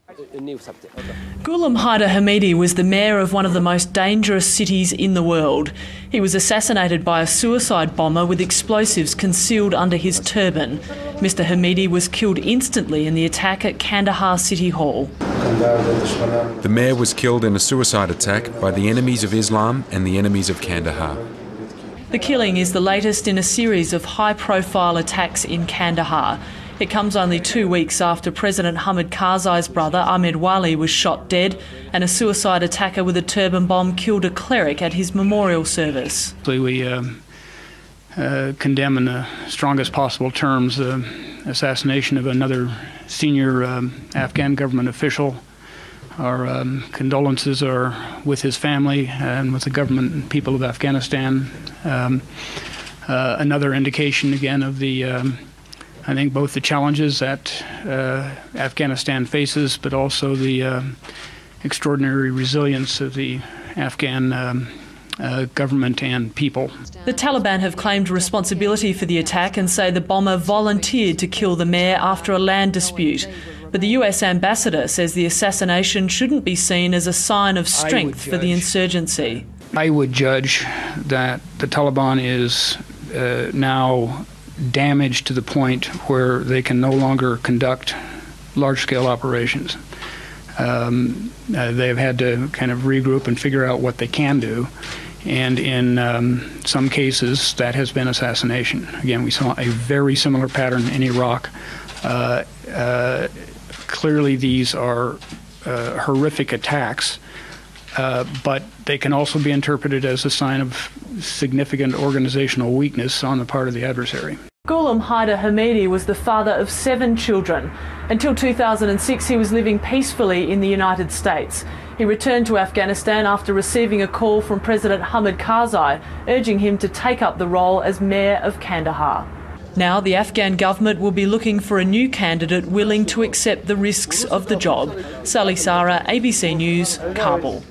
Ghulam Haider Hamidi was the mayor of one of the most dangerous cities in the world. He was assassinated by a suicide bomber with explosives concealed under his turban. Mr Hamidi was killed instantly in the attack at Kandahar City Hall. The mayor was killed in a suicide attack by the enemies of Islam and the enemies of Kandahar. The killing is the latest in a series of high-profile attacks in Kandahar. It comes only 2 weeks after President Hamid Karzai's brother Ahmed Wali was shot dead and a suicide attacker with a turban bomb killed a cleric at his memorial service. We condemn in the strongest possible terms the assassination of another senior Afghan government official. Our condolences are with his family and with the government and people of Afghanistan. Another indication again of the I think both the challenges that Afghanistan faces, but also the extraordinary resilience of the Afghan government and people. The Taliban have claimed responsibility for the attack and say the bomber volunteered to kill the mayor after a land dispute. But the US ambassador says the assassination shouldn't be seen as a sign of strength for the insurgency. I would judge that the Taliban is now damaged to the point where they can no longer conduct large-scale operations. They've had to kind of regroup and figure out what they can do, and in some cases that has been assassination. Again, we saw a very similar pattern in Iraq. Clearly these are horrific attacks, but they can also be interpreted as a sign of significant organizational weakness on the part of the adversary. Ghulam Haider Hamidi was the father of 7 children. Until 2006, he was living peacefully in the United States. He returned to Afghanistan after receiving a call from President Hamid Karzai, urging him to take up the role as mayor of Kandahar. Now the Afghan government will be looking for a new candidate willing to accept the risks of the job. Sally Sara, ABC News, Kabul.